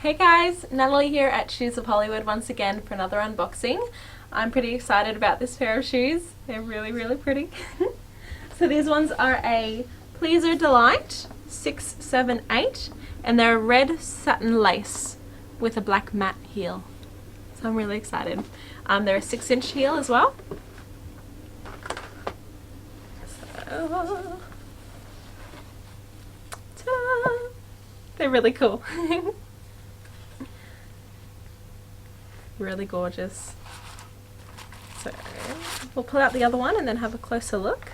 Hey guys, Nataleigh here at Shoes of Hollywood once again for another unboxing. I'm pretty excited about this pair of shoes. They're really pretty. So these ones are a Pleaser Delight 678 and they're red satin lace with a black matte heel. So I'm really excited. They're a 6-inch heel as well. So, ta-da! They're really cool. Really gorgeous. So we'll pull out the other one and then have a closer look.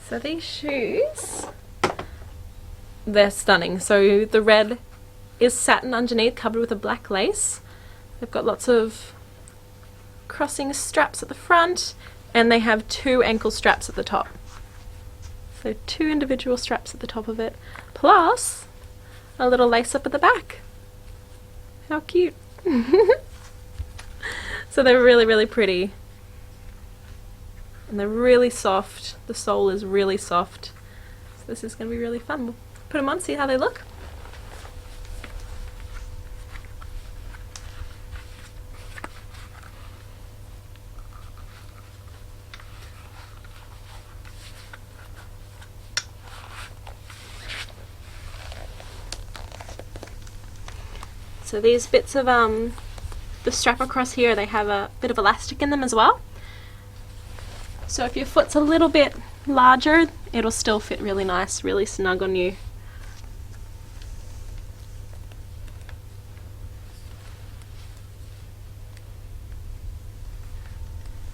So these shoes, they're stunning. So the red is satin underneath, covered with a black lace. They've got lots of crossing straps at the front, and they have 2 ankle straps at the top. So 2 individual straps at the top of it, plus a little lace up at the back. How cute. So they're really pretty. And they're really soft. The sole is really soft. So this is going to be really fun. We'll put them on, see how they look. So these bits of the strap across here, they have a bit of elastic in them as well. So if your foot's a little bit larger, it'll still fit really nice, really snug on you.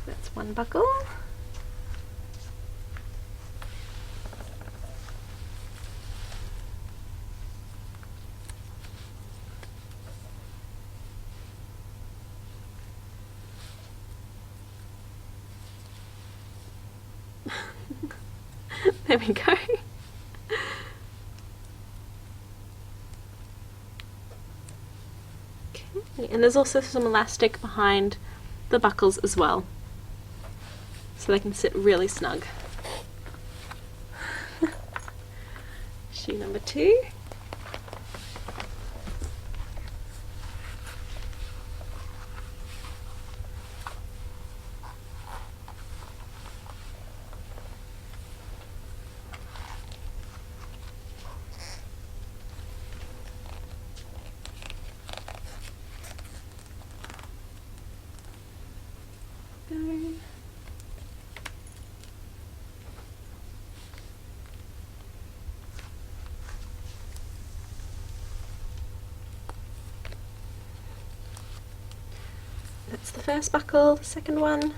That's one buckle. There we go. Okay, and there's also some elastic behind the buckles as well, so they can sit really snug. Shoe number 2. That's the first buckle, the second one.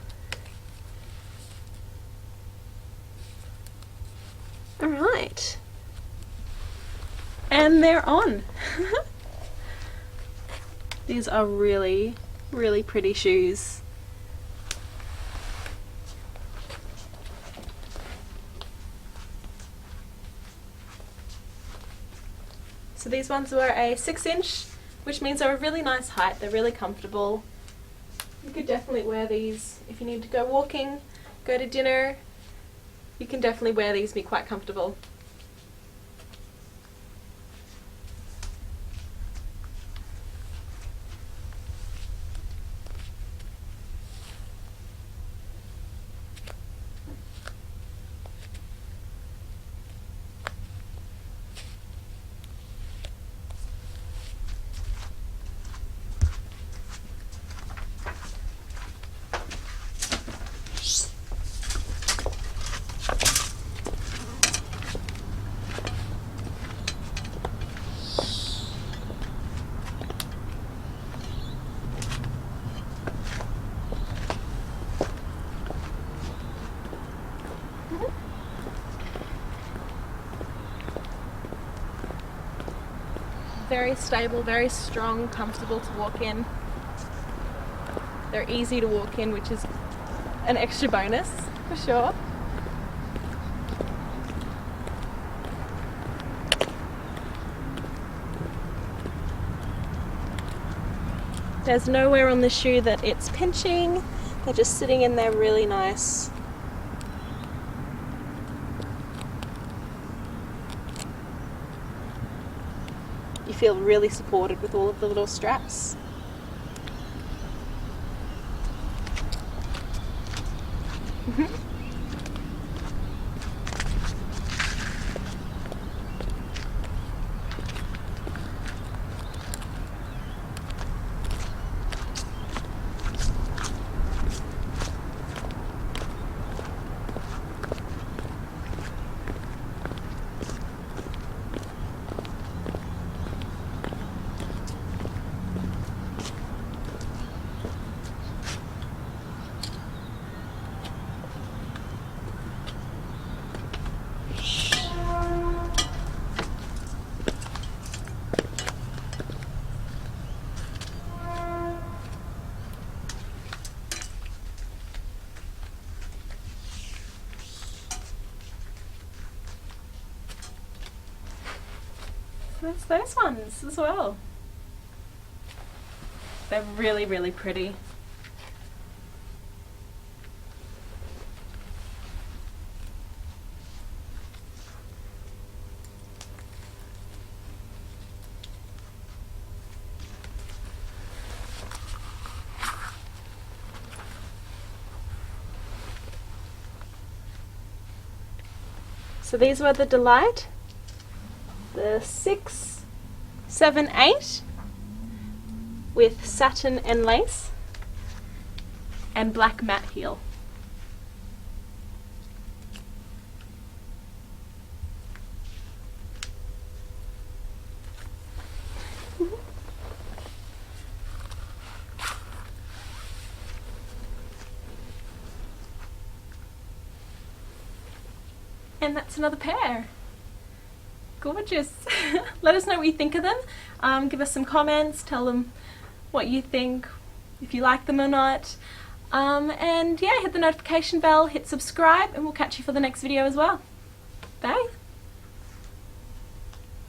Alright. And they're on. These are really pretty shoes. So these ones were a 6-inch, which means they're a really nice height. They're really comfortable. You could definitely wear these if you need to go walking, go to dinner. You can definitely wear these and be quite comfortable. Very stable, very strong, comfortable to walk in. They're easy to walk in, which is an extra bonus for sure. There's nowhere on the shoe that it's pinching. They're just sitting in there really nice. You feel really supported with all of the little straps. There's those ones as well. They're really, really pretty. So these were the Delight. The 6, 7, 8 with satin and lace and black matte heel. And that's another pair. Gorgeous. Let us know what you think of them. Give us some comments, tell them what you think, if you like them or not. And yeah, hit the notification bell, hit subscribe, and we'll catch you for the next video as well. Bye.